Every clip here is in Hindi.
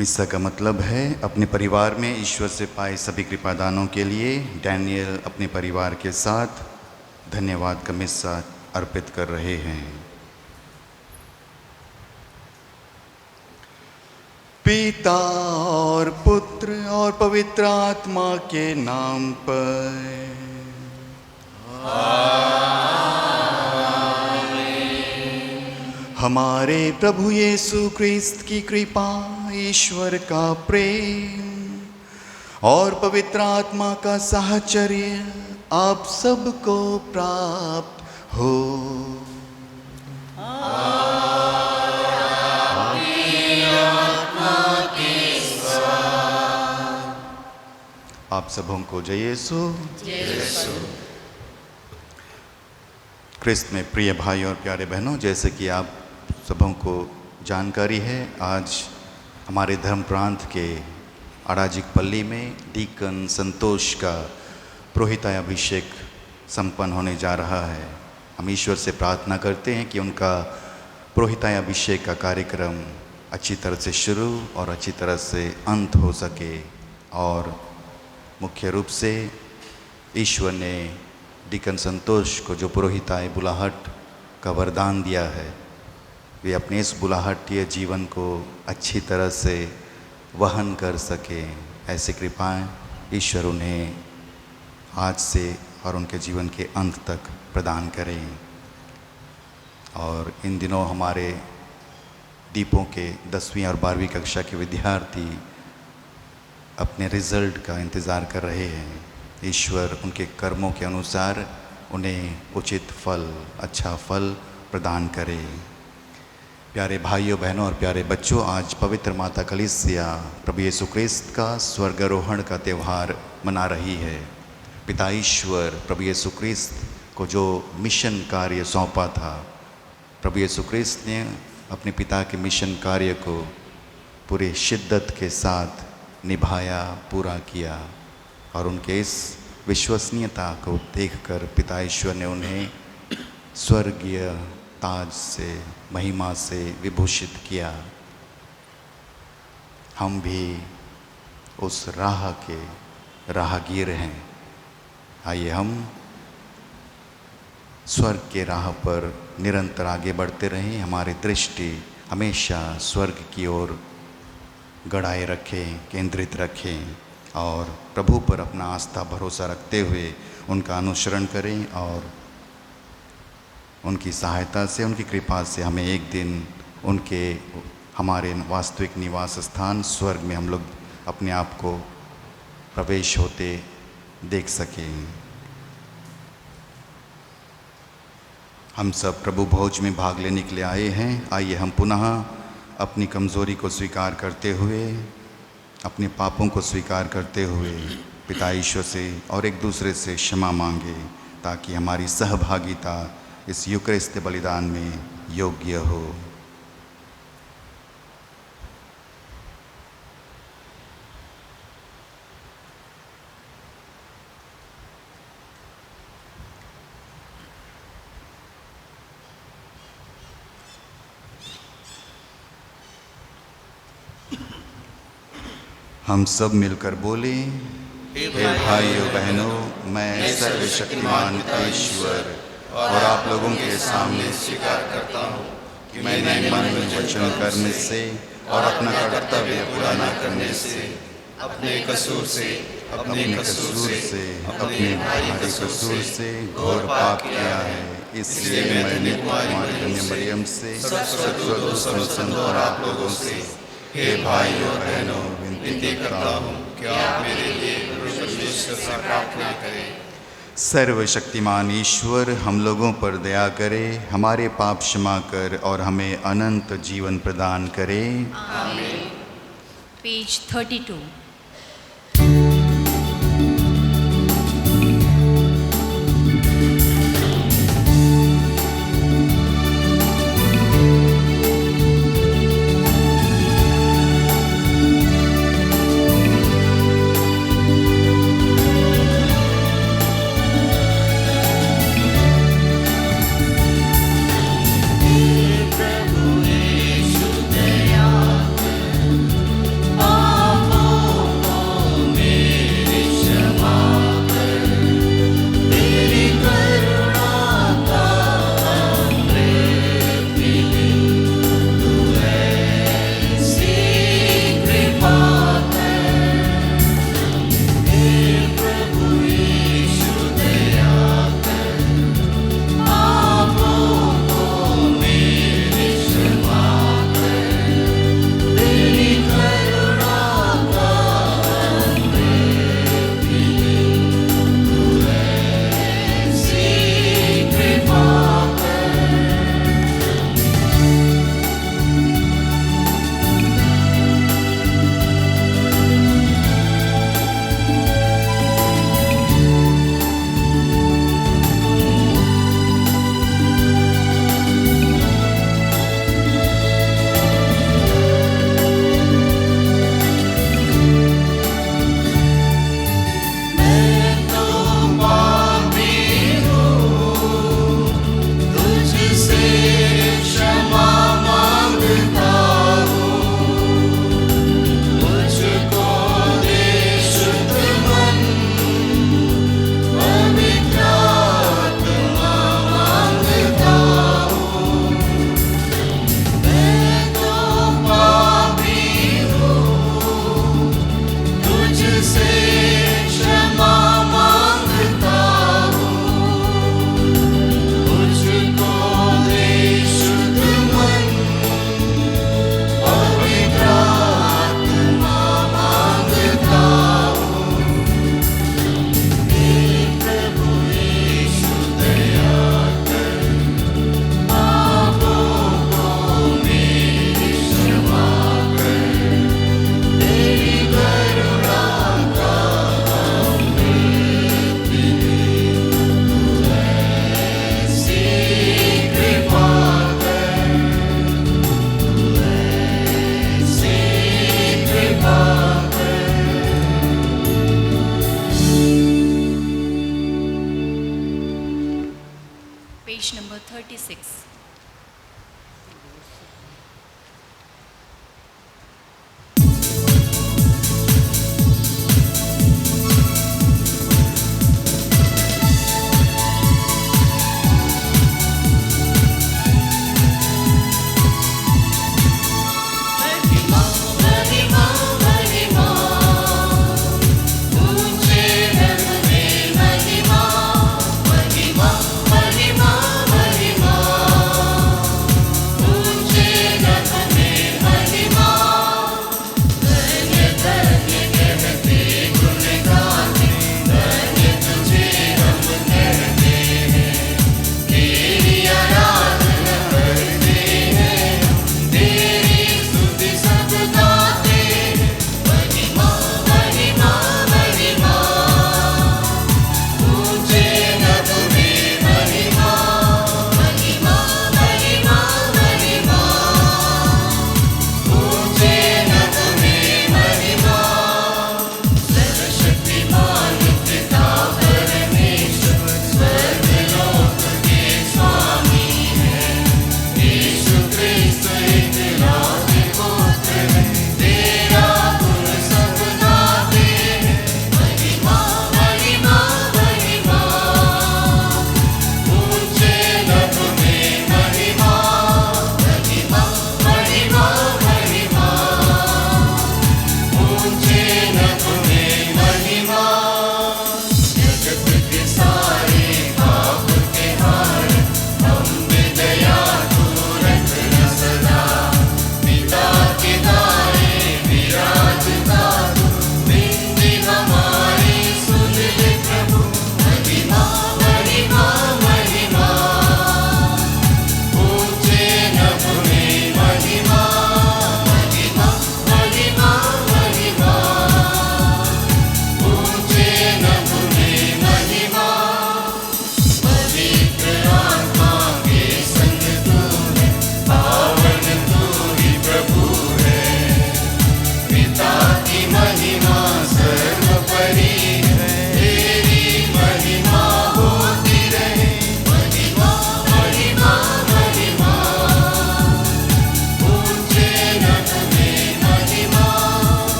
मिस्सा का मतलब है अपने परिवार में ईश्वर से पाए सभी कृपादानों के लिए डैनियल अपने परिवार के साथ धन्यवाद का मिस्सा अर्पित कर रहे हैं। पिता और पुत्र और पवित्र आत्मा के नाम पर हमारे प्रभु यीशु क्रिस्त की कृपा, ईश्वर का प्रेम और पवित्र आत्मा का साहचर्य आप सबको प्राप्त हो। आप सबों को जय यीशु। क्रिस्त में प्रिय भाई और प्यारे बहनों, जैसे कि आप सबों को जानकारी है, आज हमारे धर्म प्रांत के अराजिक पल्ली में डीकन संतोष का पुरोहिताभिषेक संपन्न होने जा रहा है। हम ईश्वर से प्रार्थना करते हैं कि उनका पुरोहिताभिषेक का कार्यक्रम अच्छी तरह से शुरू और अच्छी तरह से अंत हो सके। और मुख्य रूप से ईश्वर ने डीकन संतोष को जो पुरोहिताय बुलाहट का वरदान दिया है, वे अपने इस बुलाहटीय जीवन को अच्छी तरह से वहन कर सके। ऐसी कृपाएं ईश्वर उन्हें आज से और उनके जीवन के अंत तक प्रदान करें। और इन दिनों हमारे दीपों के 10वीं और 12वीं कक्षा के विद्यार्थी अपने रिजल्ट का इंतज़ार कर रहे हैं। ईश्वर उनके कर्मों के अनुसार उन्हें उचित फल, अच्छा फल प्रदान करे। प्यारे भाइयों बहनों और प्यारे बच्चों, आज पवित्र माता कलीसिया प्रभु यीशु क्रिस्त का स्वर्गारोहण का त्यौहार मना रही है। पिता ईश्वर प्रभु यीशु क्रिस्त को जो मिशन कार्य सौंपा था, प्रभु यीशु क्रिस्त ने अपने पिता के मिशन कार्य को पूरे शिद्दत के साथ निभाया, पूरा किया। और उनके इस विश्वसनीयता को देखकर पिता ईश्वर ने उन्हें स्वर्गीय ताज से, महिमा से विभूषित किया। हम भी उस राह के राहगीर हैं। आइए हम स्वर्ग के राह पर निरंतर आगे बढ़ते रहें। हमारी दृष्टि हमेशा स्वर्ग की ओर गड़ाए रखें, केंद्रित रखें और प्रभु पर अपना आस्था भरोसा रखते हुए उनका अनुसरण करें। और उनकी सहायता से, उनकी कृपा से हमें एक दिन उनके हमारे वास्तविक निवास स्थान स्वर्ग में हम लोग अपने आप को प्रवेश होते देख सकें। हम सब प्रभु भोज में भाग लेने के लिए आए हैं। आइए हम पुनः अपनी कमज़ोरी को स्वीकार करते हुए, अपने पापों को स्वीकार करते हुए पिता ईश्वर से और एक दूसरे से क्षमा मांगे, ताकि हमारी सहभागिता इस यूकरिस्त बलिदान में योग्य हो। हम सब मिलकर बोले, हे भाइयों बहनों, मैं सर्वशक्तिमान ईश्वर और आप लोगों के सामने स्वीकार करता हूँ कि मैंने मन, वचन, कर्म से और अपना कर्तव्य पूरा न करने से, अपने कसूर से अपने भारी कसूर से घोर पाप किया है। इसलिए मैंने तुम्हारी कन्या मरियम से, संत और आप लोगों से, हे भाइयों बहनों, विनती करता हूँ कि आप मेरे लिए परमेश्वर से प्रार्थना करें। सर्वशक्तिमान ईश्वर हम लोगों पर दया करे, हमारे पाप क्षमा कर और हमें अनंत जीवन प्रदान करे। आमीन। पेज 32। Page number 36.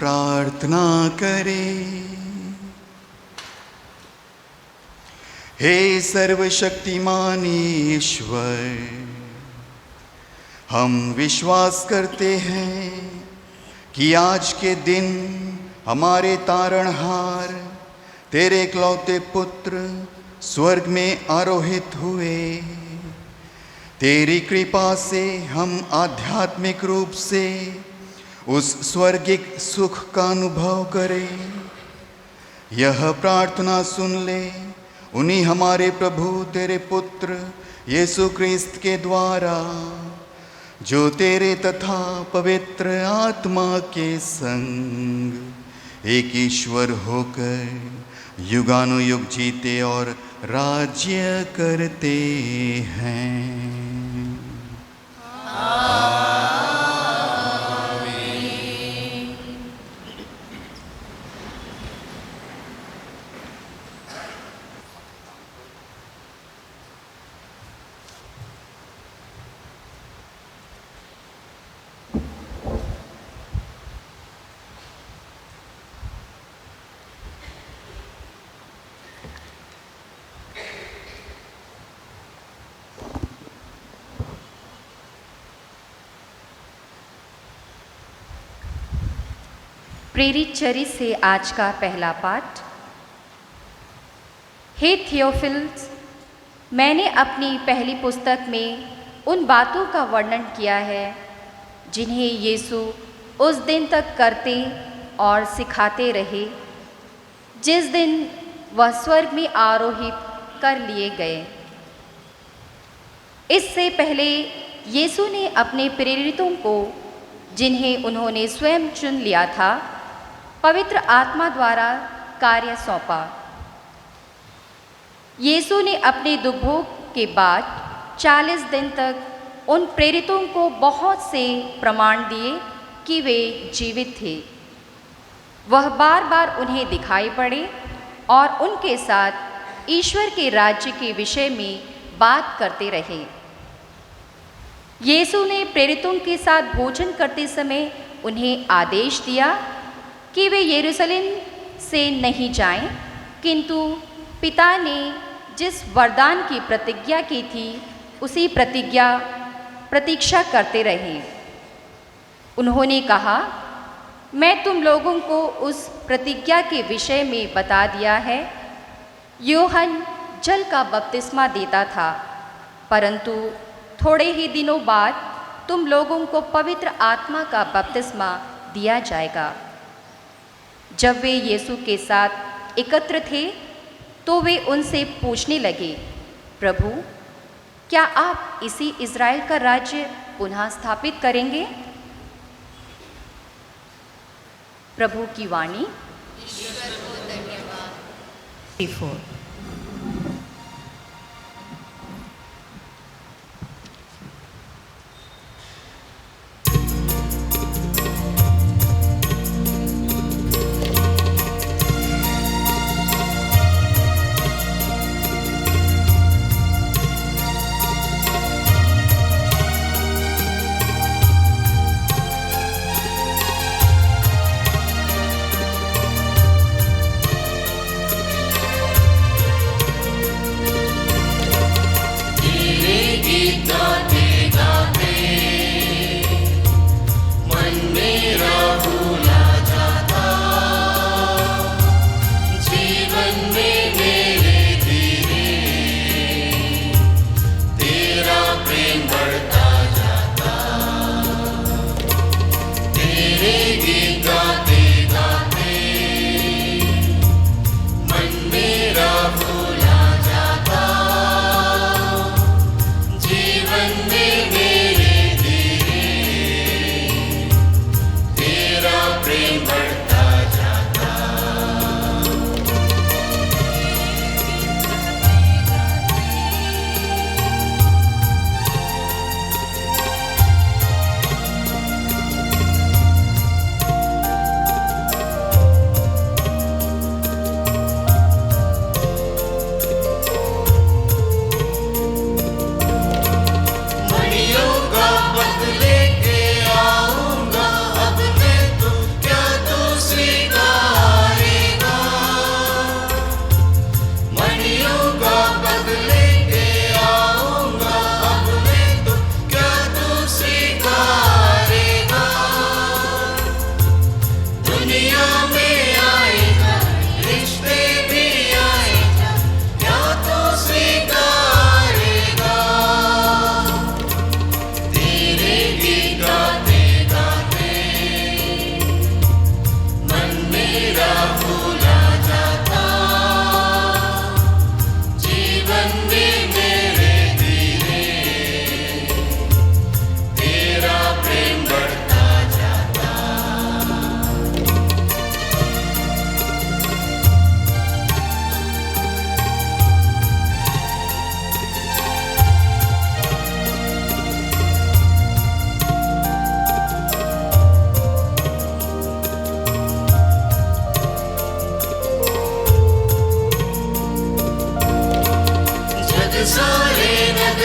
प्रार्थना करें। हे सर्वशक्तिमान ईश्वर, हम विश्वास करते हैं कि आज के दिन हमारे तारणहार तेरे इकलौते पुत्र स्वर्ग में आरोहित हुए। तेरी कृपा से हम आध्यात्मिक रूप से उस स्वर्गिक सुख का अनुभव करें। यह प्रार्थना सुन ले उन्हीं हमारे प्रभु तेरे पुत्र यीशु ख्रिस्त के द्वारा, जो तेरे तथा पवित्र आत्मा के संग एक ईश्वर होकर युगानुयुग जीते और राज्य करते हैं। प्रेरित चरित्र से आज का पहला पाठ। हे थियोफिल्स, मैंने अपनी पहली पुस्तक में उन बातों का वर्णन किया है जिन्हें यीशु उस दिन तक करते और सिखाते रहे जिस दिन वह स्वर्ग में आरोहित कर लिए गए। इससे पहले यीशु ने अपने प्रेरितों को, जिन्हें उन्होंने स्वयं चुन लिया था, पवित्र आत्मा द्वारा कार्य सौंपा। यीशु ने अपने दुर्भोग के बाद 40 दिन तक उन प्रेरितों को बहुत से प्रमाण दिए कि वे जीवित थे। वह बार बार उन्हें दिखाई पड़े और उनके साथ ईश्वर के राज्य के विषय में बात करते रहे। यीशु ने प्रेरितों के साथ भोजन करते समय उन्हें आदेश दिया कि वे यरूशलेम से नहीं जाएं, किंतु पिता ने जिस वरदान की प्रतिज्ञा की थी उसी प्रतीक्षा करते रहें। उन्होंने कहा, मैं तुम लोगों को उस प्रतिज्ञा के विषय में बता दिया है। यूहन्ना जल का बपतिस्मा देता था, परंतु थोड़े ही दिनों बाद तुम लोगों को पवित्र आत्मा का बपतिस्मा दिया जाएगा। जब वे यीशु के साथ एकत्र थे तो वे उनसे पूछने लगे, प्रभु, क्या आप इसी इज़राइल का राज्य पुनः स्थापित करेंगे? प्रभु की वाणी। ईश्वर को धन्यवाद। 34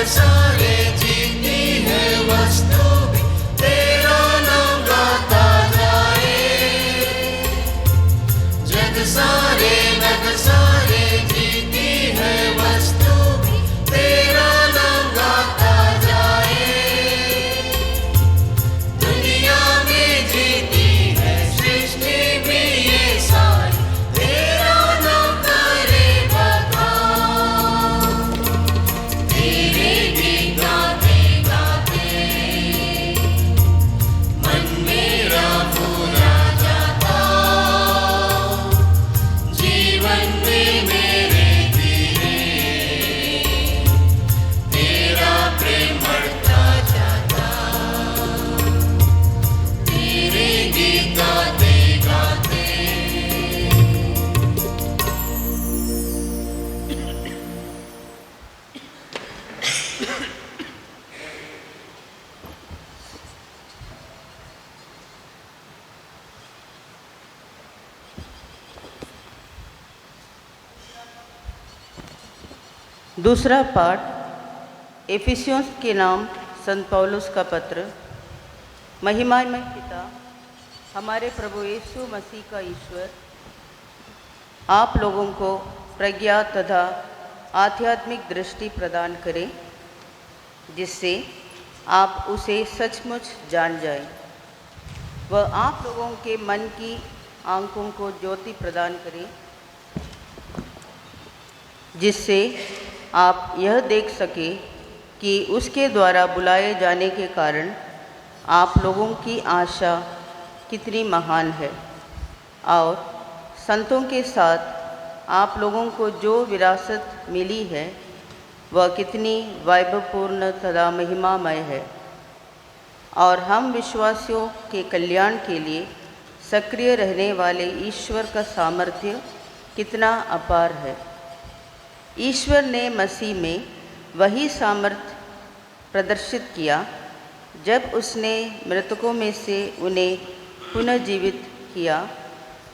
सारे जीती है वस्तु भी तेरा नाम गाता जाए। जग सारे नग सारे जीती है वस्तु भी तेरा नाम गाता जाए। दुनिया में जीती है सृष्टि भी ये सारी तेरा नाम करे बता। तेरे गीत गाते गाते दूसरा पाठ एफिसियों के नाम संत पौलुस का पत्र। महिमामय पिता हमारे प्रभु यीशु मसीह का ईश्वर आप लोगों को प्रज्ञा तथा आध्यात्मिक दृष्टि प्रदान करे, जिससे आप उसे सचमुच जान जाएं। वह आप लोगों के मन की आंखों को ज्योति प्रदान करे, जिससे आप यह देख सके कि उसके द्वारा बुलाए जाने के कारण आप लोगों की आशा कितनी महान है, और संतों के साथ आप लोगों को जो विरासत मिली है वह कितनी वैभवपूर्ण तथा महिमामय है, और हम विश्वासियों के कल्याण के लिए सक्रिय रहने वाले ईश्वर का सामर्थ्य कितना अपार है। ईश्वर ने मसीह में वही सामर्थ्य प्रदर्शित किया जब उसने मृतकों में से उन्हें पुनर्जीवित किया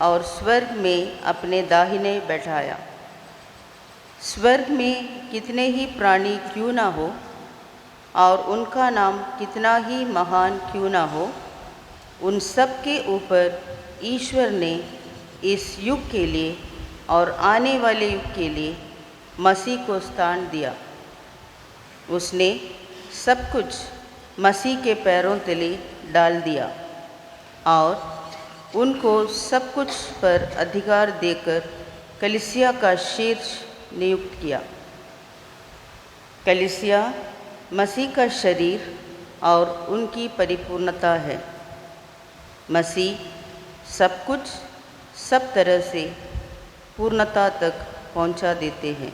और स्वर्ग में अपने दाहिने बैठाया। स्वर्ग में कितने ही प्राणी क्यों ना हो और उनका नाम कितना ही महान क्यों ना हो, उन सब के ऊपर ईश्वर ने इस युग के लिए और आने वाले युग के लिए मसीह को स्थान दिया। उसने सब कुछ मसीह के पैरों तले डाल दिया और उनको सब कुछ पर अधिकार देकर कलीसिया का शीर्ष नियुक्त किया। कलीसिया मसीह का शरीर और उनकी परिपूर्णता है। मसीह सब कुछ सब तरह से पूर्णता तक पहुंचा देते हैं।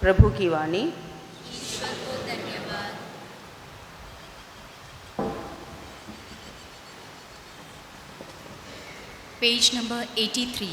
प्रभु की वाणी। ईश्वर को धन्यवाद। Page number 83।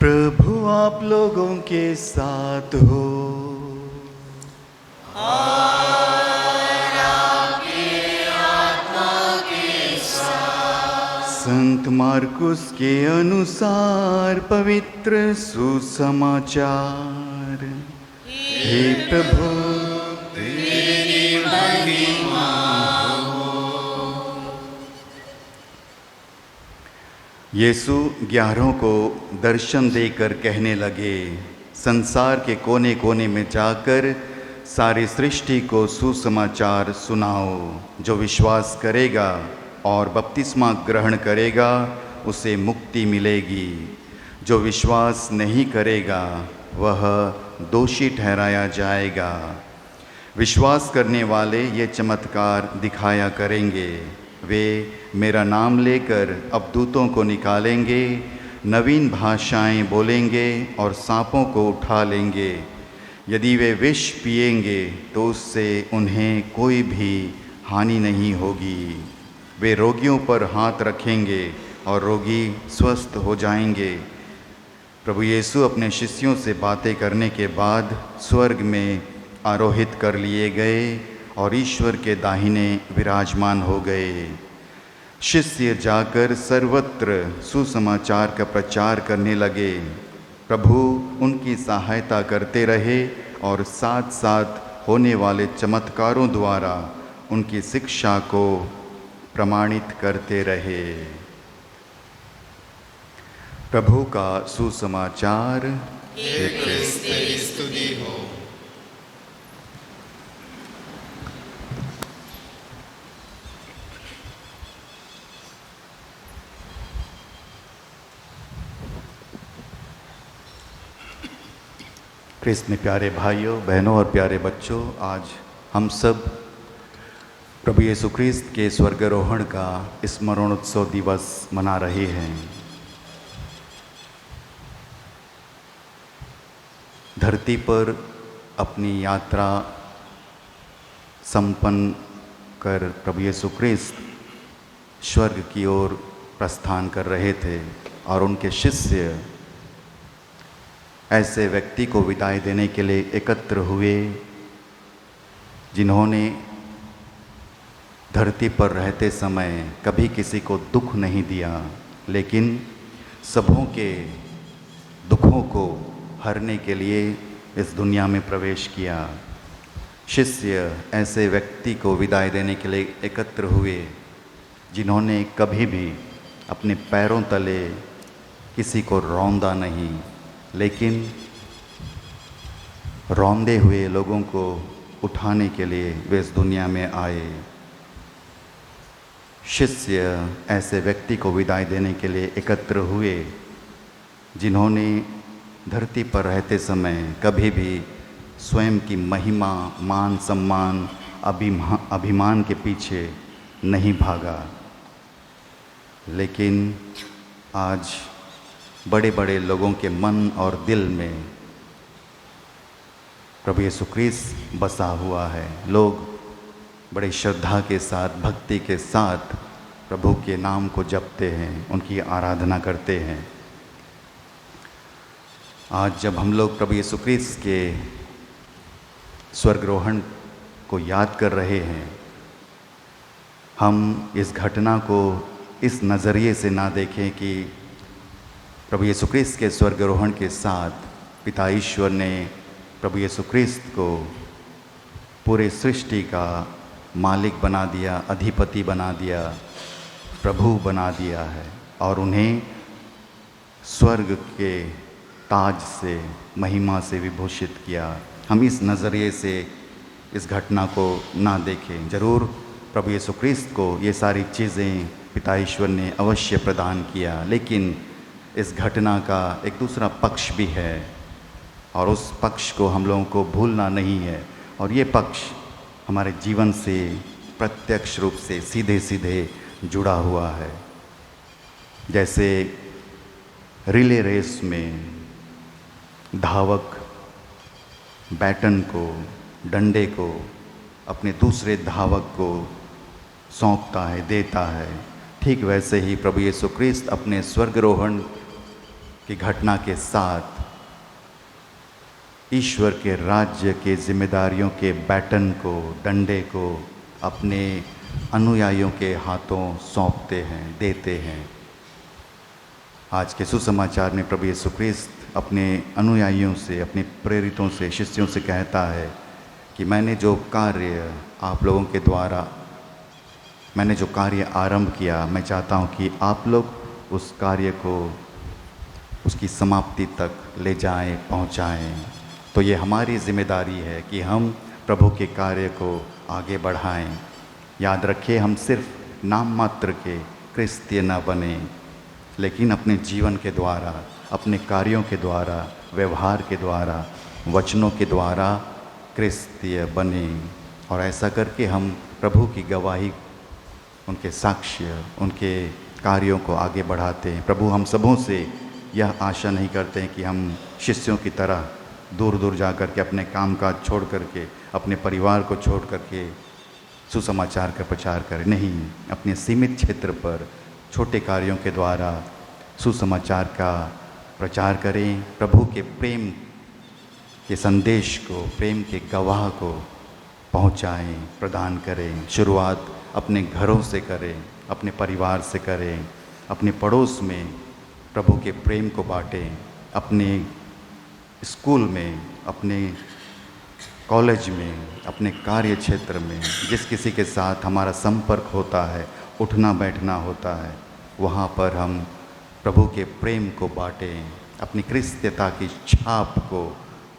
प्रभु आप लोगों के साथ हो। संत मार्कुस के अनुसार पवित्र सुसमाचार। हे प्रभु तेरी महिमा हो। यीशु 11 को दर्शन देकर कहने लगे, संसार के कोने कोने में जाकर सारी सृष्टि को सुसमाचार सुनाओ। जो विश्वास करेगा और बपतिस्मा ग्रहण करेगा उसे मुक्ति मिलेगी। जो विश्वास नहीं करेगा वह दोषी ठहराया जाएगा। विश्वास करने वाले ये चमत्कार दिखाया करेंगे। वे मेरा नाम लेकर अबदूतों को निकालेंगे, नवीन भाषाएं बोलेंगे और सांपों को उठा लेंगे। यदि वे विष पिएंगे तो उससे उन्हें कोई भी हानि नहीं होगी। वे रोगियों पर हाथ रखेंगे और रोगी स्वस्थ हो जाएंगे। प्रभु यीशु अपने शिष्यों से बातें करने के बाद स्वर्ग में आरोहित कर लिए गए और ईश्वर के दाहिने विराजमान हो गए। शिष्य जाकर सर्वत्र सुसमाचार का प्रचार करने लगे। प्रभु उनकी सहायता करते रहे और साथ साथ होने वाले चमत्कारों द्वारा उनकी शिक्षा को प्रमाणित करते रहे। प्रभु का सुसमाचार। हे क्रिस्त तेरी स्तुति हो। क्रिस्त में प्यारे भाइयों बहनों और प्यारे बच्चों, आज हम सब प्रभु यीशु क्रिस्त के स्वर्गारोहण का स्मरणोत्सव दिवस मना रहे हैं। धरती पर अपनी यात्रा संपन्न कर प्रभु यीशु क्रिस्त स्वर्ग की ओर प्रस्थान कर रहे थे और उनके शिष्य ऐसे व्यक्ति को विदाई देने के लिए एकत्र हुए जिन्होंने धरती पर रहते समय कभी किसी को दुख नहीं दिया, लेकिन सबों के दुखों को हरने के लिए इस दुनिया में प्रवेश किया। शिष्य ऐसे व्यक्ति को विदाई देने के लिए एकत्र हुए जिन्होंने कभी भी अपने पैरों तले किसी को रौंदा नहीं, लेकिन रौंदे हुए लोगों को उठाने के लिए वे इस दुनिया में आए। शिष्य ऐसे व्यक्ति को विदाई देने के लिए एकत्र हुए जिन्होंने धरती पर रहते समय कभी भी स्वयं की महिमा, मान सम्मान, अभिमान के पीछे नहीं भागा, लेकिन आज बड़े बड़े लोगों के मन और दिल में प्रभु यीशु क्रिस्त बसा हुआ है। लोग बड़े श्रद्धा के साथ, भक्ति के साथ प्रभु के नाम को जपते हैं, उनकी आराधना करते हैं। आज जब हम लोग प्रभु यीशु क्रिस्त के स्वर्गारोहण को याद कर रहे हैं, हम इस घटना को इस नज़रिए से ना देखें कि प्रभु यीशु क्रिस्त के स्वर्गारोहण के साथ पिता ईश्वर ने प्रभु यीशु क्रिस्त को पूरे सृष्टि का मालिक बना दिया, अधिपति बना दिया, प्रभु बना दिया है और उन्हें स्वर्ग के ताज से, महिमा से विभूषित किया। हम इस नज़रिए से इस घटना को ना देखें। ज़रूर प्रभु यीशु क्रिस्त को ये सारी चीज़ें पिता ईश्वर ने अवश्य प्रदान किया, लेकिन इस घटना का एक दूसरा पक्ष भी है और उस पक्ष को हम लोगों को भूलना नहीं है। और ये पक्ष हमारे जीवन से प्रत्यक्ष रूप से सीधे सीधे जुड़ा हुआ है। जैसे रिले रेस में धावक बैटन को, डंडे को अपने दूसरे धावक को सौंपता है, देता है, ठीक वैसे ही प्रभु यीशु क्रिस्त अपने स्वर्गारोहण की घटना के साथ ईश्वर के राज्य के जिम्मेदारियों के बैटन को, डंडे को अपने अनुयायियों के हाथों सौंपते हैं, देते हैं। आज के सुसमाचार में प्रभु यीशु क्रिस्त अपने अनुयायियों से, अपने प्रेरितों से, शिष्यों से कहता है कि मैंने जो कार्य आप लोगों के द्वारा, मैंने जो कार्य आरंभ किया, मैं चाहता हूँ कि आप लोग उस कार्य को उसकी समाप्ति तक ले जाएं, पहुँचाएं। तो ये हमारी जिम्मेदारी है कि हम प्रभु के कार्य को आगे बढ़ाएं। याद रखें, हम सिर्फ नाम मात्र के क्रिस्तीय न बने, लेकिन अपने जीवन के द्वारा, अपने कार्यों के द्वारा, व्यवहार के द्वारा, वचनों के द्वारा क्रिस्तीय बने। और ऐसा करके हम प्रभु की गवाही, उनके साक्ष्य, उनके कार्यों को आगे बढ़ाते हैं। प्रभु हम सबों से यह आशा नहीं करते हैं कि हम शिष्यों की तरह दूर दूर जा कर के अपने कामकाज छोड़ करके, अपने परिवार को छोड़ करके सुसमाचार का प्रचार करें। नहीं, अपने सीमित क्षेत्र पर छोटे कार्यों के द्वारा सुसमाचार का प्रचार करें। प्रभु के प्रेम के संदेश को, प्रेम के गवाह को पहुंचाएं, प्रदान करें। शुरुआत अपने घरों से करें, अपने परिवार से करें, अपने पड़ोस में प्रभु के प्रेम को बांटें, अपने स्कूल में, अपने कॉलेज में, अपने कार्य क्षेत्र में, जिस किसी के साथ हमारा संपर्क होता है, उठना बैठना होता है, वहाँ पर हम प्रभु के प्रेम को बांटें, अपनी क्रिस्तीयता की छाप को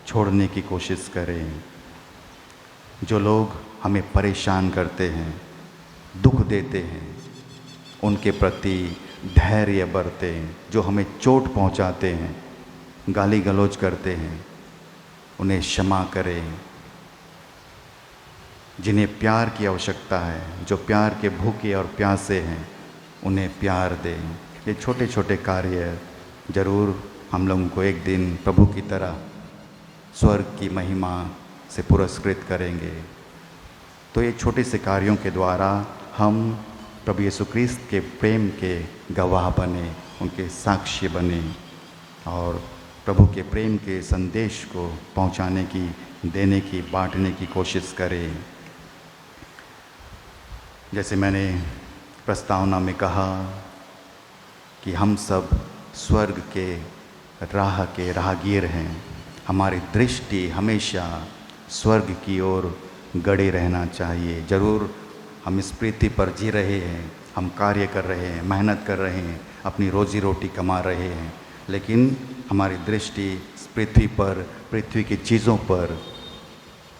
छोड़ने की कोशिश करें। जो लोग हमें परेशान करते हैं, दुख देते हैं, उनके प्रति धैर्य बरतें। जो हमें चोट पहुंचाते हैं, गाली गलौज करते हैं, उन्हें क्षमा करें। जिन्हें प्यार की आवश्यकता है, जो प्यार के भूखे और प्यासे हैं, उन्हें प्यार दें। ये छोटे छोटे कार्य ज़रूर हम लोगों को एक दिन प्रभु की तरह स्वर्ग की महिमा से पुरस्कृत करेंगे। तो ये छोटे से कार्यों के द्वारा हम प्रभु यीशु क्रिस्त के प्रेम के गवाह बने, उनके साक्षी बने और प्रभु के प्रेम के संदेश को पहुंचाने की, देने की, बांटने की कोशिश करें। जैसे मैंने प्रस्तावना में कहा कि हम सब स्वर्ग के राह के राहगीर हैं। हमारी दृष्टि हमेशा स्वर्ग की ओर गड़े रहना चाहिए। ज़रूर हम इस पृथ्वी पर जी रहे हैं, हम कार्य कर रहे हैं, मेहनत कर रहे हैं, अपनी रोजी रोटी कमा रहे हैं, लेकिन हमारी दृष्टि इस पृथ्वी पर, पृथ्वी की चीज़ों पर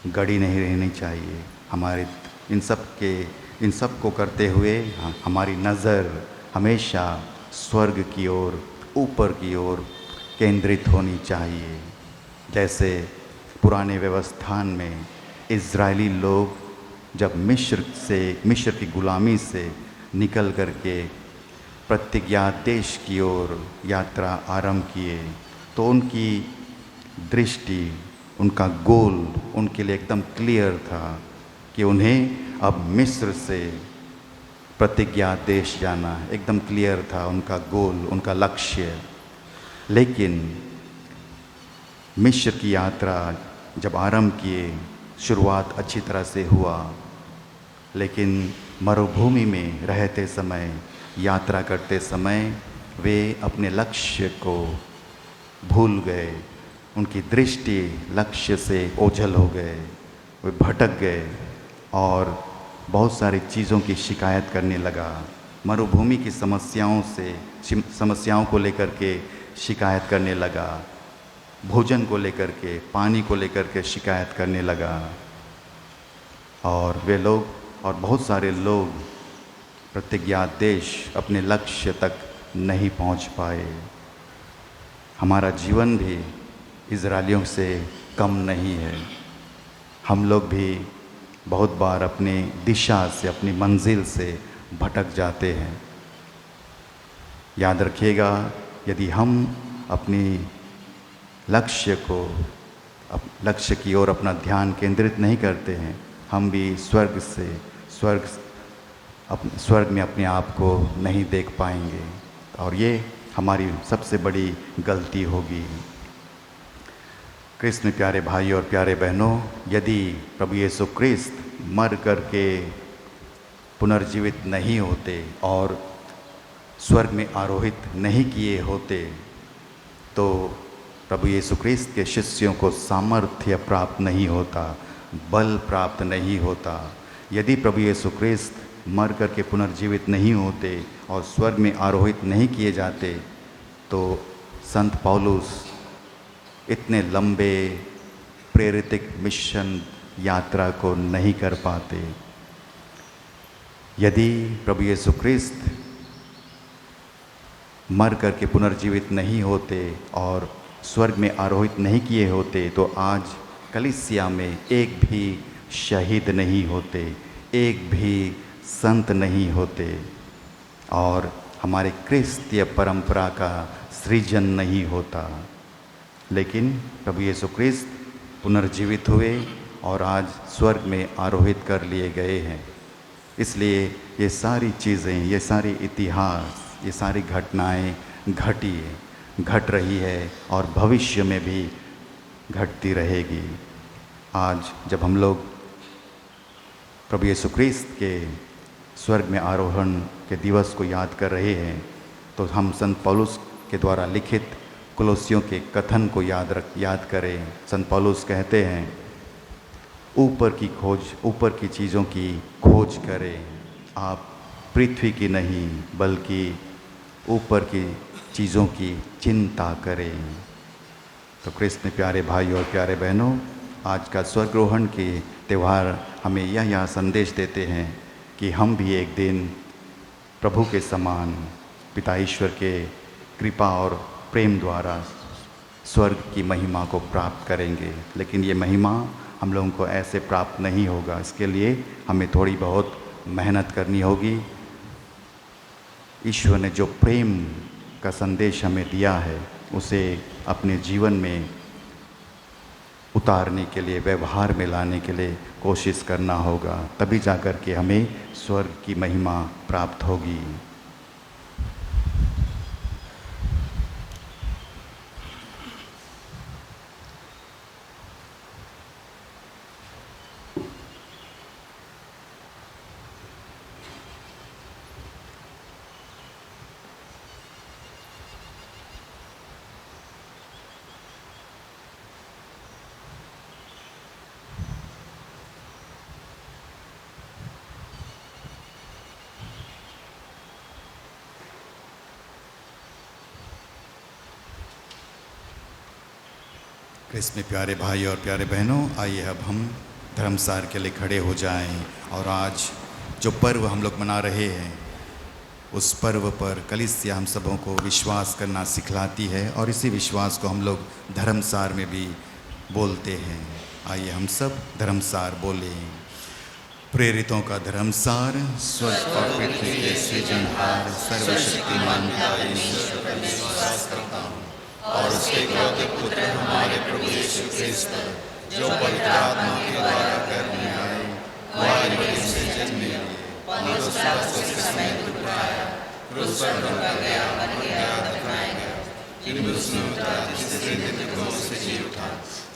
गड़ी नहीं रहनी चाहिए। हमारे इन सब को करते हुए हमारी नज़र हमेशा स्वर्ग की ओर, ऊपर की ओर केंद्रित होनी चाहिए। जैसे पुराने व्यवस्थान में इज़राइली लोग जब मिस्र की गुलामी से निकल करके प्रतिज्ञात देश की ओर यात्रा आरंभ किए, तो उनकी दृष्टि, उनका गोल उनके लिए एकदम क्लियर था कि उन्हें अब मिस्र से प्रतिज्ञात देश जाना है। एकदम क्लियर था उनका गोल, उनका लक्ष्य। लेकिन मिस्र की यात्रा जब आरंभ किए, शुरुआत अच्छी तरह से हुआ, लेकिन मरुभूमि में रहते समय, यात्रा करते समय वे अपने लक्ष्य को भूल गए। उनकी दृष्टि लक्ष्य से ओझल हो गए, वे भटक गए और बहुत सारी चीज़ों की शिकायत करने लगा। मरुभूमि की समस्याओं को लेकर के शिकायत करने लगा, भोजन को लेकर के, पानी को लेकर के शिकायत करने लगा। और वे लोग और बहुत सारे लोग प्रतिज्ञात देश, अपने लक्ष्य तक नहीं पहुंच पाए। हमारा जीवन भी इज़राइलियों से कम नहीं है। हम लोग भी बहुत बार अपनी दिशा से, अपनी मंजिल से भटक जाते हैं। याद रखिएगा, यदि हम अपनी लक्ष्य की ओर अपना ध्यान केंद्रित नहीं करते हैं, हम भी स्वर्ग में अपने आप को नहीं देख पाएंगे और ये हमारी सबसे बड़ी गलती होगी। कृष्ण प्यारे भाई और प्यारे बहनों, यदि प्रभु यीशु क्रिस्त मर करके पुनर्जीवित नहीं होते और स्वर्ग में आरोहित नहीं किए होते, तो प्रभु यीशु क्रिस्त के शिष्यों को सामर्थ्य प्राप्त नहीं होता, बल प्राप्त नहीं होता। यदि प्रभु यीशु क्रिस्त मर करके पुनर्जीवित नहीं होते और स्वर्ग में आरोहित नहीं किए जाते, तो संत पौलुस इतने लंबे प्रेरितिक मिशन यात्रा को नहीं कर पाते। यदि प्रभु यीशु क्रिस्त मर करके पुनर्जीवित नहीं होते और स्वर्ग में आरोहित नहीं किए होते, तो आज कलीसिया में एक भी शहीद नहीं होते, एक भी संत नहीं होते और हमारे क्रिस्तीय परंपरा का सृजन नहीं होता। लेकिन प्रभु यीशु क्रिस्त पुनर्जीवित हुए और आज स्वर्ग में आरोहित कर लिए गए हैं। इसलिए ये सारी चीज़ें, ये सारी इतिहास, ये सारी घटनाएं घट रही है और भविष्य में भी घटती रहेगी। आज जब हम लोग प्रभु यीशु ख्रीस्त के स्वर्ग में आरोहण के दिवस को याद कर रहे हैं, तो हम संत पौलुस के द्वारा लिखित कुलोसियों के कथन को याद करें। संत पौलुस कहते हैं, ऊपर की चीज़ों की खोज करें, आप पृथ्वी की नहीं बल्कि ऊपर की चीज़ों की चिंता करें। तो ख्रिस्त में प्यारे भाई और प्यारे बहनों, आज का स्वर्गरोहण के त्यौहार हमें यह संदेश देते हैं कि हम भी एक दिन प्रभु के समान पिता ईश्वर के कृपा और प्रेम द्वारा स्वर्ग की महिमा को प्राप्त करेंगे। लेकिन ये महिमा हम लोगों को ऐसे प्राप्त नहीं होगा, इसके लिए हमें थोड़ी बहुत मेहनत करनी होगी। ईश्वर ने जो प्रेम का संदेश हमें दिया है उसे अपने जीवन में उतारने के लिए, व्यवहार में लाने के लिए कोशिश करना होगा, तभी जाकर के हमें स्वर्ग की महिमा प्राप्त होगी। ख्रिस्त में प्यारे भाई और प्यारे बहनों, आइए अब हम धर्मसार के लिए खड़े हो जाएं। और आज जो पर्व हम लोग मना रहे हैं, उस पर्व पर कलीसिया हम सबों को विश्वास करना सिखलाती है और इसी विश्वास को हम लोग धर्मसार में भी बोलते हैं। आइए हम सब धर्मसार बोलें। प्रेरितों का धर्मसार। स्वर्ग और पृथ्वी के सृजनहार सर्वशक्तिमान पिता ईश्वर पर विश्वास करता हूँ और उसके एकलौते पुत्र हमारे प्रभु यीशु ख्रिस्त जो पवित्र आत्मा के द्वारा गर्भ में आए, हमारे बड़े से जन्मे, पौलुस पिलातुस के समय उठाया, क्रूस पर टंगा गया, मर गया, दफनाया गया, फिर उसने उतरा, तीसरे दिन मृतकों से जी उठा,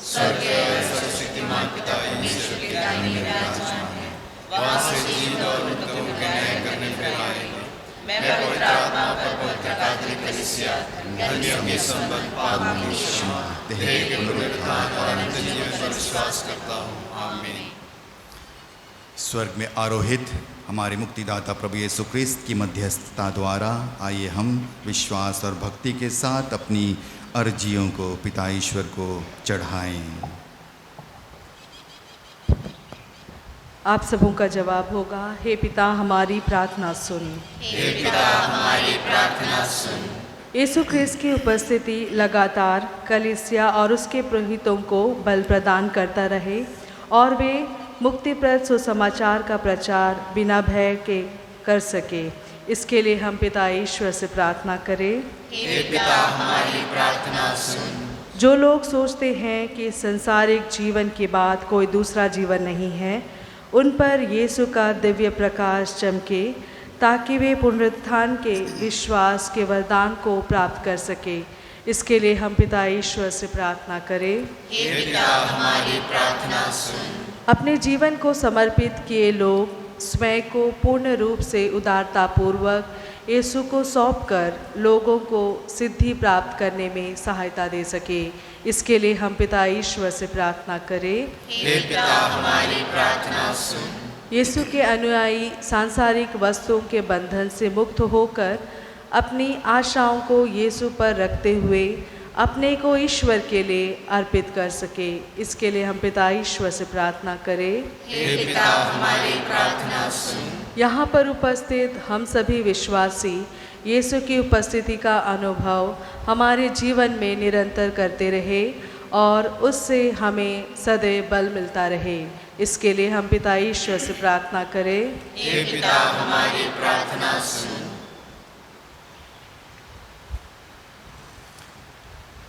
स्वर्ग के सर्वशक्तिमान पिता ईश्वर के दाहिने विराजमान है, वहाँ से जीवित और मृतकों के न्याय करने फिर आएगा। मैं पवित्र आत्मा पर पवित्र कैथोलिक कलीसिया धर्मियों के संबंध पाप की क्षमा, देह के पुनरुत्थान और अनंत जीवन पर विश्वास करता हूँ। आमीन। स्वर्ग में आरोहित हमारे मुक्तिदाता प्रभु यीशु ख्रिस्त की मध्यस्थता द्वारा आइए हम विश्वास और भक्ति के साथ अपनी अर्जियों को पिता ईश्वर को चढ़ाएं। आप सबों का जवाब होगा, हे पिता हमारी प्रार्थना सुन। हे पिता हमारी प्रार्थना सुन। यीशु ख्रिस्त की उपस्थिति लगातार कलीसिया और उसके पुरोहितों को बल प्रदान करता रहे और वे मुक्तिप्रद सुसमाचार का प्रचार बिना भय के कर सके। इसके लिए हम पिता ईश्वर से प्रार्थना करें। हे पिता हमारी प्रार्थना सुन। जो लोग सोचते हैं कि संसारिक जीवन के बाद कोई दूसरा जीवन नहीं है, उन पर यीशु का दिव्य प्रकाश चमके ताकि वे पुनरुत्थान के विश्वास के वरदान को प्राप्त कर सके। इसके लिए हम पिता ईश्वर से प्रार्थना करें। हे पिता हमारी प्रार्थना सुन। अपने जीवन को समर्पित किए लोग स्वयं को पूर्ण रूप से उदारतापूर्वक यीशु को सौंपकर लोगों को सिद्धि प्राप्त करने में सहायता दे सके। इसके लिए हम पिता ईश्वर से प्रार्थना करें। हे पिता हमारी प्रार्थना सुन। यीशु के अनुयायी सांसारिक वस्तुओं के बंधन से मुक्त होकर अपनी आशाओं को यीशु पर रखते हुए अपने को ईश्वर के लिए अर्पित कर सके। इसके लिए हम पिता ईश्वर से प्रार्थना करें। हे पिता हमारी प्रार्थना सुन। यहाँ पर उपस्थित हम सभी विश्वासी यीशु की उपस्थिति का अनुभव हमारे जीवन में निरंतर करते रहे और उससे हमें सदैव बल मिलता रहे। इसके लिए हम पिता ईश्वर से प्रार्थना करें। हे पिता हमारी प्रार्थना सुन।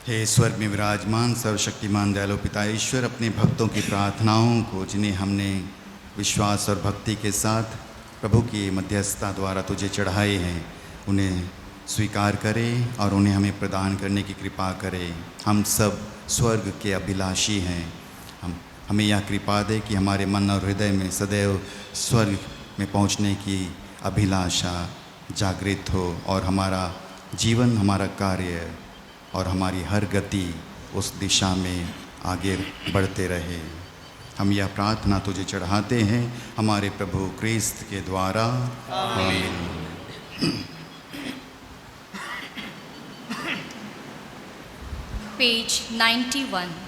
हे स्वर्ग में विराजमान सर्वशक्तिमान दयालु पिता ईश्वर, अपने भक्तों की प्रार्थनाओं को जिन्हें हमने विश्वास और भक्ति के साथ प्रभु की मध्यस्थता द्वारा तुझे चढ़ाए हैं, उन्हें स्वीकार करें और उन्हें हमें प्रदान करने की कृपा करें। हम सब स्वर्ग के अभिलाषी हैं। हमें यह कृपा दे कि हमारे मन और हृदय में सदैव स्वर्ग में पहुंचने की अभिलाषा जागृत हो और हमारा जीवन, हमारा कार्य और हमारी हर गति उस दिशा में आगे बढ़ते रहे। हम यह प्रार्थना तुझे चढ़ाते हैं हमारे प्रभु क्रिस्त के द्वारा, आमीन। पेज 91।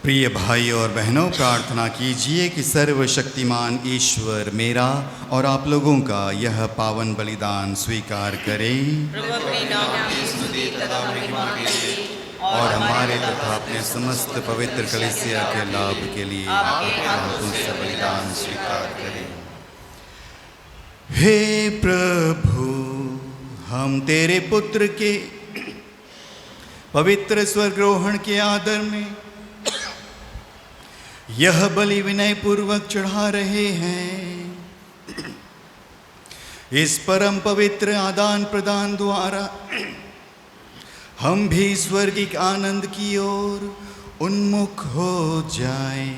प्रिय भाई और बहनों, प्रार्थना कीजिए कि सर्वशक्तिमान ईश्वर मेरा और आप लोगों का यह पावन बलिदान स्वीकार करें प्रभु अपने नाम की स्तुति तथा महिमा के लिए और हमारे तथा अपने समस्त पवित्र कलीसिया के लाभ के लिए अपने हाथों से बलिदान स्वीकार करें। हे प्रभु, हम तेरे पुत्र के पवित्र स्वर्गरोहण के आदर में यह बलि विनय पूर्वक चढ़ा रहे हैं। इस परम पवित्र आदान प्रदान द्वारा हम भी स्वर्गिक आनंद की ओर उन्मुख हो जाएं।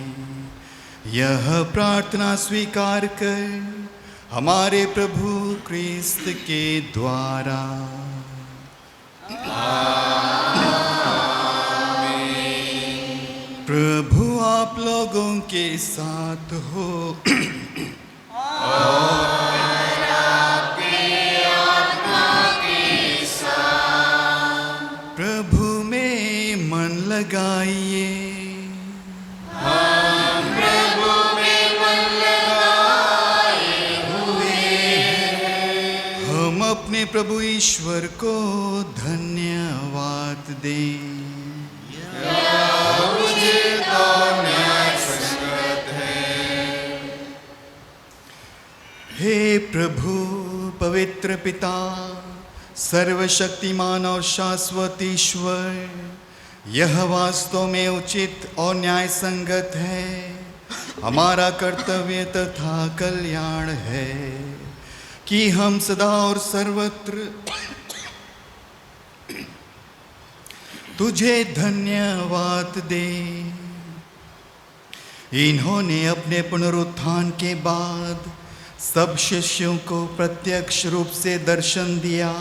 यह प्रार्थना स्वीकार कर हमारे प्रभु क्रिस्त के द्वारा। प्रभु आप लोगों के साथ हो। प्रभु में मन लगाइए। हम अपने प्रभु ईश्वर को धन्यवाद दें। हे प्रभु पवित्र पिता, सर्वशक्तिमान और शाश्वत ईश्वर, यह वास्तव में उचित और न्याय संगत है, हमारा कर्तव्य तथा कल्याण है कि हम सदा और सर्वत्र तुझे धन्यवाद दें। इन्होंने अपने पुनरुत्थान के बाद सब शिष्यों को प्रत्यक्ष रूप से दर्शन दिया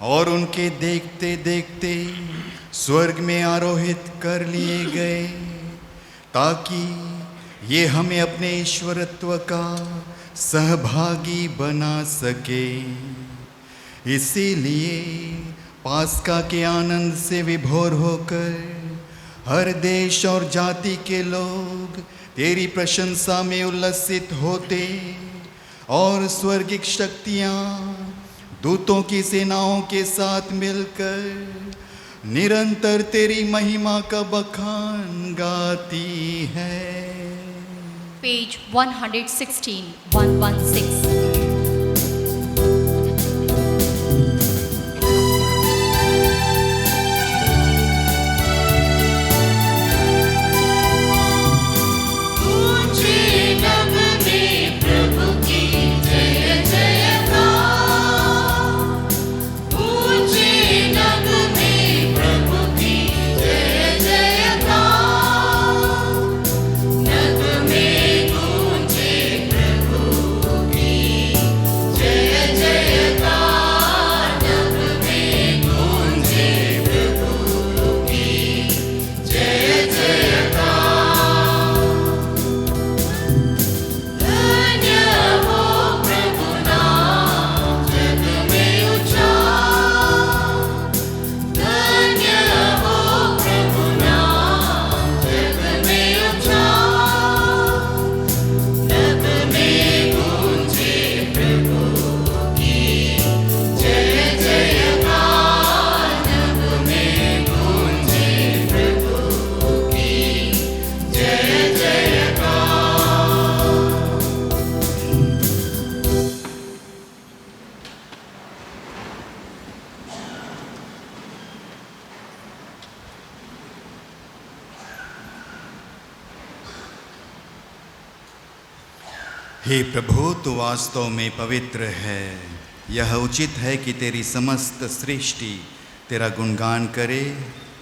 और उनके देखते देखते स्वर्ग में आरोहित कर लिए गए, ताकि ये हमें अपने ईश्वरत्व का सहभागी बना सके। इसीलिए पास्का के आनंद से विभोर होकर हर देश और जाति के लोग तेरी प्रशंसा में उल्लसित होते और स्वर्गिक शक्तियाँ दूतों की सेनाओं के साथ मिलकर निरंतर तेरी महिमा का बखान गाती है। Page 116, 116. हे प्रभु, तू वास्तव में पवित्र है। यह उचित है कि तेरी समस्त सृष्टि तेरा गुणगान करे,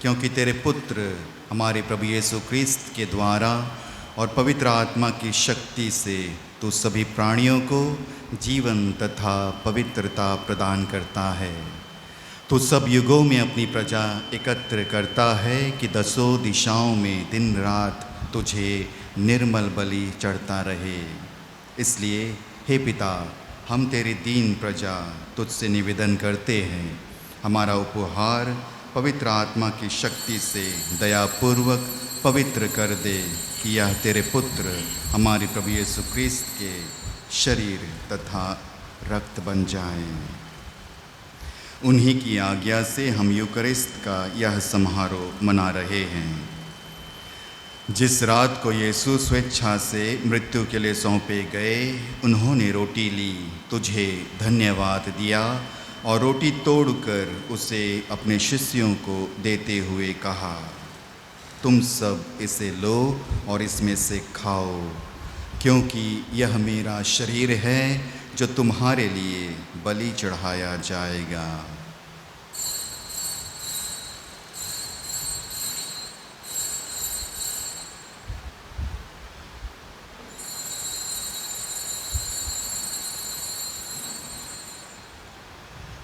क्योंकि तेरे पुत्र हमारे प्रभु यीशु क्रिस्त के द्वारा और पवित्र आत्मा की शक्ति से तू सभी प्राणियों को जीवन तथा पवित्रता प्रदान करता है। तू सब युगों में अपनी प्रजा एकत्र करता है कि दसों दिशाओं में दिन रात तुझे निर्मल बलि चढ़ता रहे। इसलिए हे पिता, हम तेरी दीन प्रजा तुझसे निवेदन करते हैं, हमारा उपहार पवित्र आत्मा की शक्ति से दयापूर्वक पवित्र कर दे, कि यह तेरे पुत्र हमारे प्रभु यीशु क्रिस्त के शरीर तथा रक्त बन जाए। उन्हीं की आज्ञा से हम यूकरिस्त का यह समारोह मना रहे हैं। जिस रात को यीशु स्वेच्छा से मृत्यु के लिए सौंपे गए, उन्होंने रोटी ली, तुझे धन्यवाद दिया और रोटी तोड़कर उसे अपने शिष्यों को देते हुए कहा, तुम सब इसे लो और इसमें से खाओ, क्योंकि यह मेरा शरीर है जो तुम्हारे लिए बलि चढ़ाया जाएगा।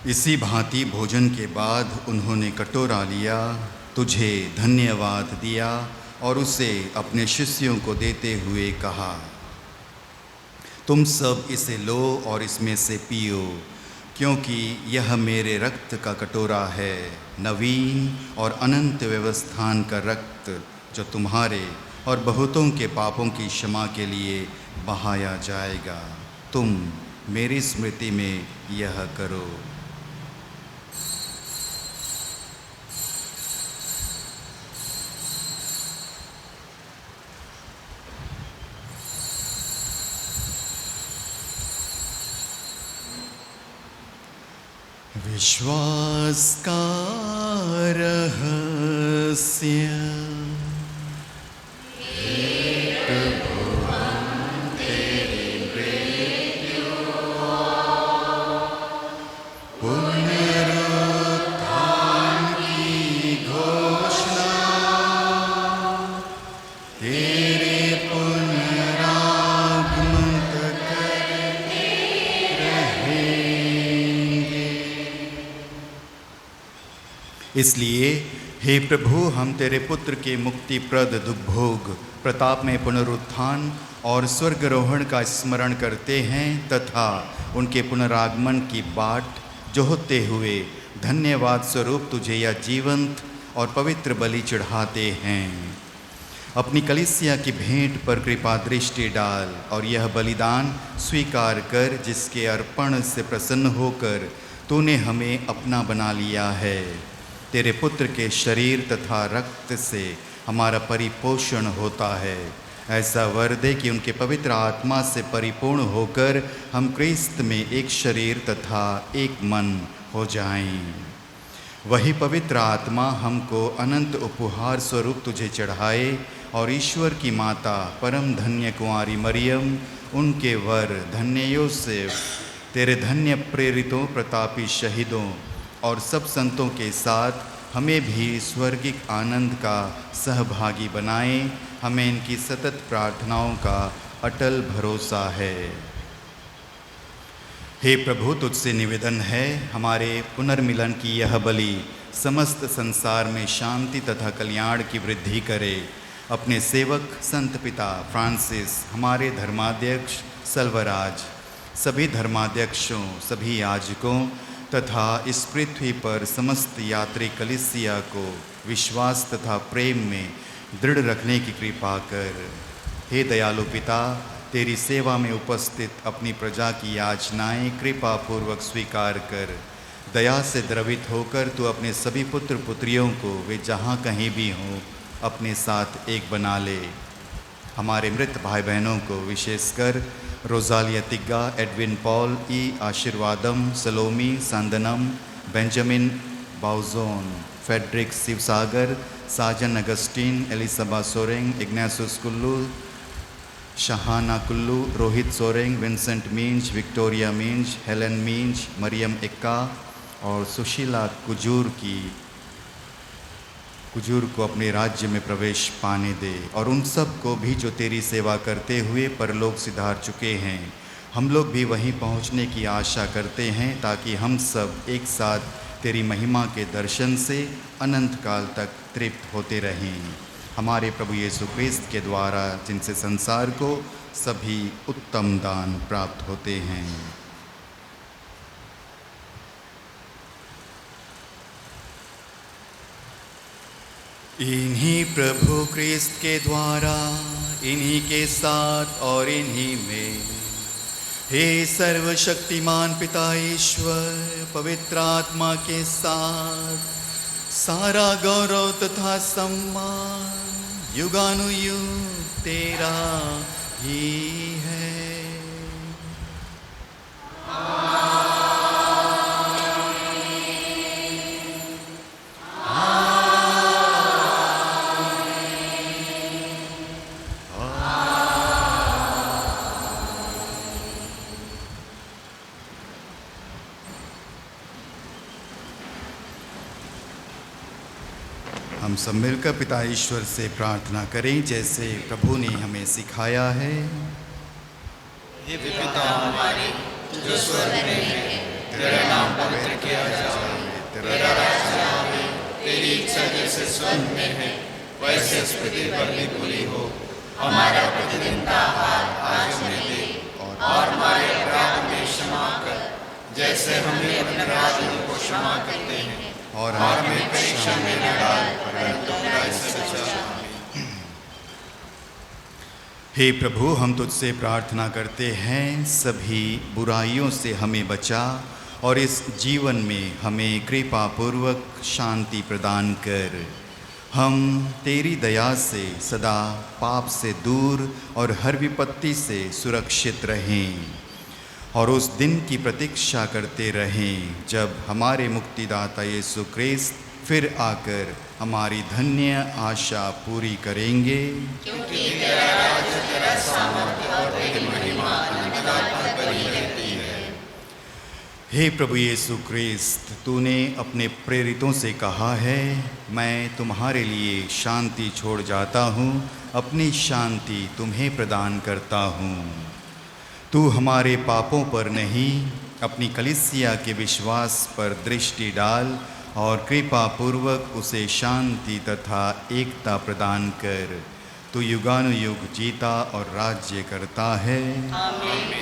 इसी भांति भोजन के बाद उन्होंने कटोरा लिया, तुझे धन्यवाद दिया और उसे अपने शिष्यों को देते हुए कहा, तुम सब इसे लो और इसमें से पियो, क्योंकि यह मेरे रक्त का कटोरा है, नवीन और अनंत व्यवस्थान का रक्त, जो तुम्हारे और बहुतों के पापों की क्षमा के लिए बहाया जाएगा। तुम मेरी स्मृति में यह करो। विश्वास का रहस्य। पुनरुत्थान की घोषणा, तेरे पुनरागमन तक करते रहेंगे। इसलिए हे प्रभु, हम तेरे पुत्र के मुक्तिप्रद दुर्भोग, प्रताप में पुनरुत्थान और स्वर्गरोहण का स्मरण करते हैं तथा उनके पुनरागमन की बाट जोहते हुए धन्यवाद स्वरूप तुझे यह जीवंत और पवित्र बलि चढ़ाते हैं। अपनी कलीसिया की भेंट पर कृपा दृष्टि डाल और यह बलिदान स्वीकार कर, जिसके अर्पण से प्रसन्न होकर तूने हमें अपना बना लिया है। तेरे पुत्र के शरीर तथा रक्त से हमारा परिपोषण होता है। ऐसा वर दे कि उनके पवित्र आत्मा से परिपूर्ण होकर हम क्रिस्त में एक शरीर तथा एक मन हो जाएं। वही पवित्र आत्मा हमको अनंत उपहार स्वरूप तुझे चढ़ाए और ईश्वर की माता परम धन्य कुंवारी मरियम, उनके वर धन्य योसेफ, तेरे धन्य प्रेरितों, प्रतापी शहीदों और सब संतों के साथ हमें भी स्वर्गिक आनंद का सहभागी बनाएं। हमें इनकी सतत प्रार्थनाओं का अटल भरोसा है। हे प्रभु, तुझसे निवेदन है, हमारे पुनर्मिलन की यह बलि समस्त संसार में शांति तथा कल्याण की वृद्धि करे। अपने सेवक संत पिता फ्रांसिस, हमारे धर्माध्यक्ष सल्वराज, सभी धर्माध्यक्षों, सभी याजकों तथा इस पृथ्वी पर समस्त यात्री कलीसिया को विश्वास तथा प्रेम में दृढ़ रखने की कृपा कर। हे दयालु पिता, तेरी सेवा में उपस्थित अपनी प्रजा की याचनाएं कृपा पूर्वक स्वीकार कर। दया से द्रवित होकर तू अपने सभी पुत्र पुत्रियों को, वे जहाँ कहीं भी हों, अपने साथ एक बना ले। हमारे मृत भाई बहनों को, विशेषकर Rosalia Tigga, Edwin Paul, E Aashirvadam, Salome, Sandanam, Benjamin Baujon, Frederick Shivsagar, Sajan Augustine, Elisba Soreng, Ignatius Kullu, Shahana Kullu, Rohit Soreng, Vincent Minz, Victoria Minz, Helen Minz, Mariam Ekka और सुशीला कुजूर को अपने राज्य में प्रवेश पाने दे। और उन सब को भी जो तेरी सेवा करते हुए परलोक सिधार चुके हैं। हम लोग भी वहीं पहुंचने की आशा करते हैं, ताकि हम सब एक साथ तेरी महिमा के दर्शन से अनंत काल तक तृप्त होते रहें। हमारे प्रभु यीशु क्रिस्त के द्वारा, जिनसे संसार को सभी उत्तम दान प्राप्त होते हैं। इन्हीं प्रभु क्रिस्त के द्वारा, इन्हीं के साथ और इन्हीं में, हे सर्वशक्तिमान पिता ईश्वर, पवित्र आत्मा के साथ सारा गौरव तथा सम्मान युगानुयुग तेरा ही है। हम सब मिलकर पिता ईश्वर से प्रार्थना करें जैसे प्रभु ने हमें सिखाया है। हे पिता हमारे जो स्वर्ग में है, तेरा नाम पवित्र किया जाए, तेरा राज्य आए, तेरी इच्छा जैसे स्वर्ग में है वैसे इस पृथ्वी पर भी पूरी हो। हमारा प्रतिदिन का आहार आज हमें दे, और हमारे अपराध में क्षमा कर जैसे हम भी अपने अपराधियों को क्षमा करते हैं, और हमें परीक्षा में न डाल परंतु बुराई से बचा। हे प्रभु, हम तुझसे प्रार्थना करते हैं सभी बुराइयों से हमें बचा और इस जीवन में हमें कृपा पूर्वक शांति प्रदान कर। हम तेरी दया से सदा पाप से दूर और हर विपत्ति से सुरक्षित रहें और उस दिन की प्रतीक्षा करते रहें जब हमारे मुक्तिदाता यीशु ख्रीस्त फिर आकर हमारी धन्य आशा पूरी करेंगे। क्योंकि तेरा राज्य, तेरा सामर्थ्य और तेरी महिमा अनंतकाल तक बनी रहती है। हे प्रभु यीशु ख्रीस्त, तूने अपने प्रेरितों से कहा है, मैं तुम्हारे लिए शांति छोड़ जाता हूँ, अपनी शांति तुम्हें प्रदान करता हूँ। तू हमारे पापों पर नहीं, अपनी कलीसिया के विश्वास पर दृष्टि डाल और कृपा पूर्वक उसे शांति तथा एकता प्रदान कर। तू युगानुयुग जीता और राज्य करता है। आमीन।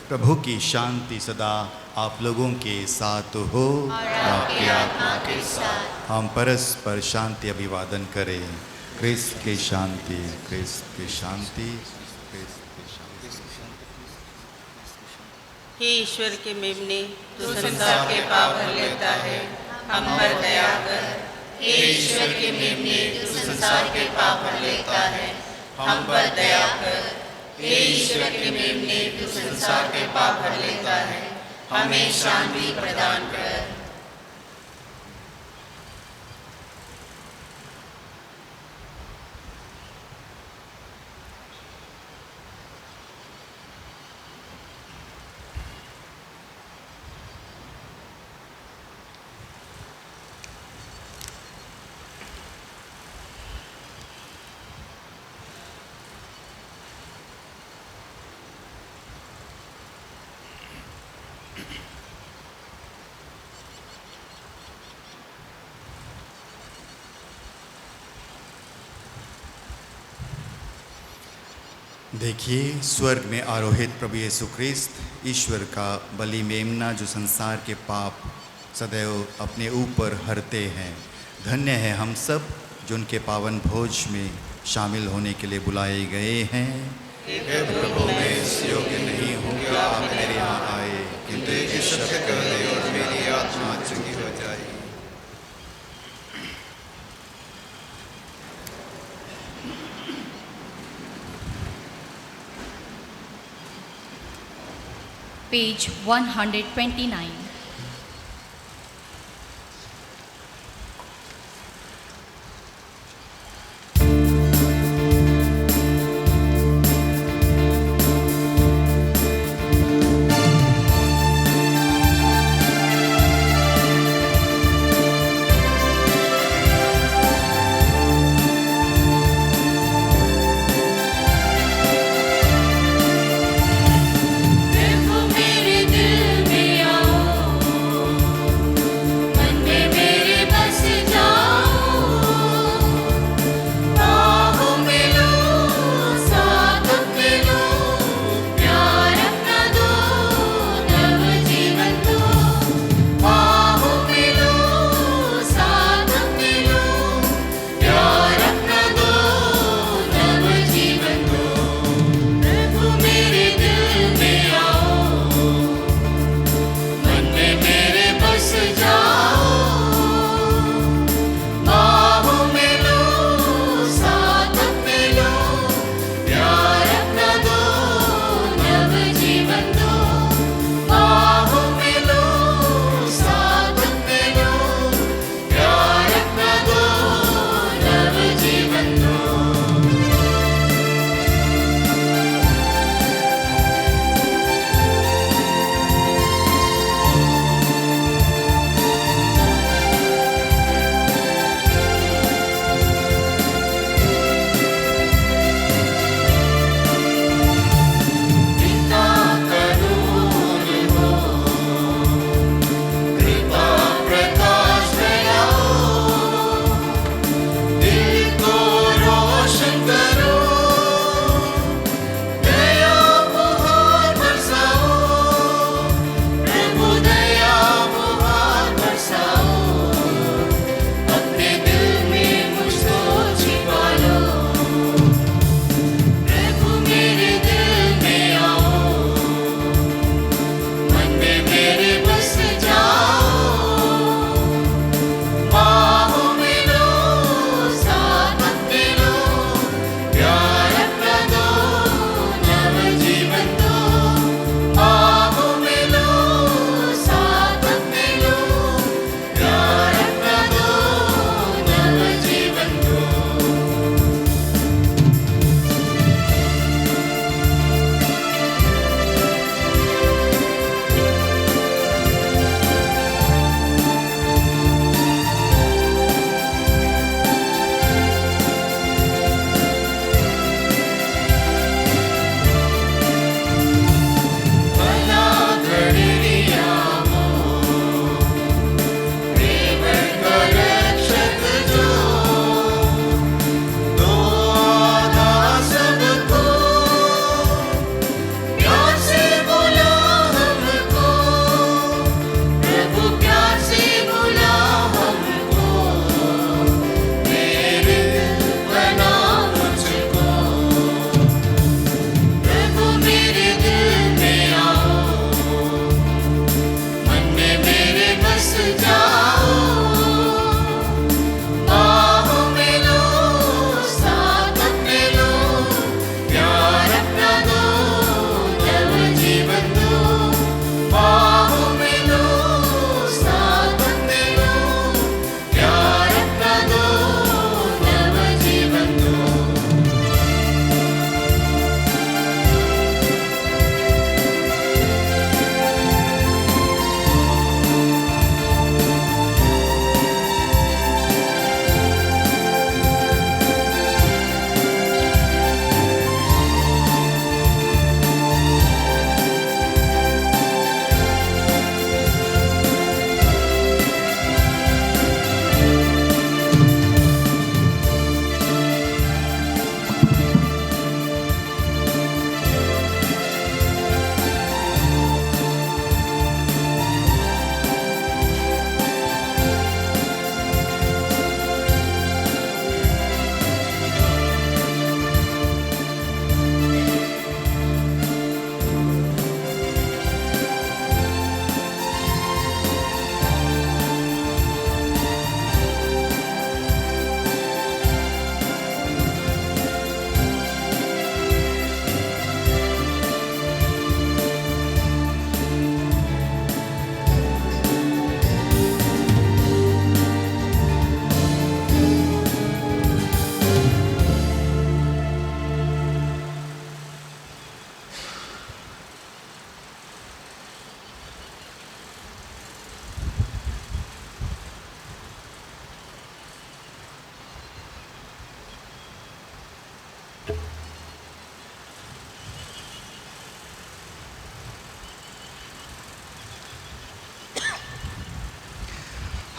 प्रभु की शांति सदा आप लोगों के साथ हो और आपकी आत्मा के साथ। हम परस्पर शांति अभिवादन करें। क्रिस्त की शांति, क्रिस्त की शांति, क्रिस्त की शांति। हे ईश्वर के मेमने, तू संसार के पाप भर लेता है, हम पर दया कर। हे ईश्वर के मेमने, तू संसार के पाप भर लेता है, हम पर दया कर। हे ईश्वर के मेमने, तू संसार के पाप भर लेता है, हमें शांति प्रदान कर। देखिए, स्वर्ग में आरोहित प्रभु यीशु ख्रीस्त ईश्वर का बलि मेमना जो संसार के पाप सदैव अपने ऊपर हरते हैं। धन्य है हम सब जो उनके पावन भोज में शामिल होने के लिए बुलाए गए हैं। हे प्रभु, मैं इस योग्य नहीं हूँ कि आप मेरे यहाँ आए, किंतु एक शब्द कह दे और मेरी आत्मा चंगी हो जाए। Page 129. प्रभु मेरे दिल में आओ,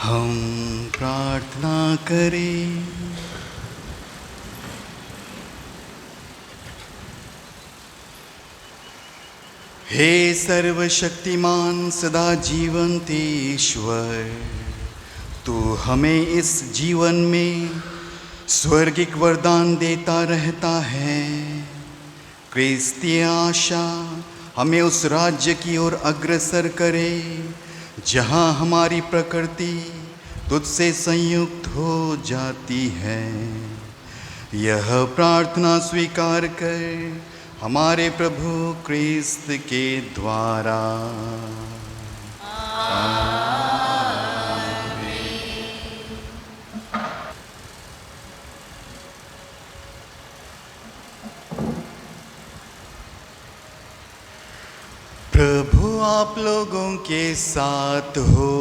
हम प्रार्थना करें। हे सर्वशक्तिमान सदा जीवंत ईश्वर, तू हमें इस जीवन में स्वर्गिक वरदान देता रहता है। क्रिस्तीय आशा हमें उस राज्य की ओर अग्रसर करे जहाँ हमारी प्रकृति तुझसे संयुक्त हो जाती है। यह प्रार्थना स्वीकार कर हमारे प्रभु क्रिस्त के द्वारा। प्रभु आप लोगों के साथ हो।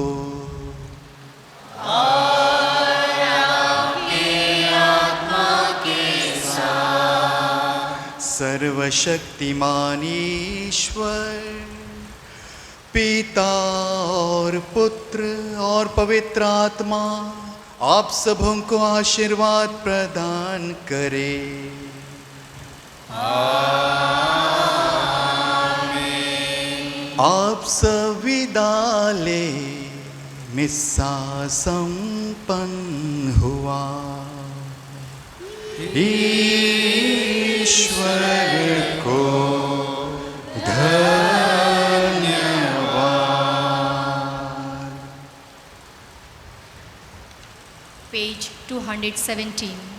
सर्वशक्तिमान ईश्वर पिता और पुत्र और पवित्र आत्मा आप सबों को आशीर्वाद प्रदान करे। आप सब विदा ले, मिस्सा संपन्न हुआ। ईश्वर को धन्यवाद। Page 217.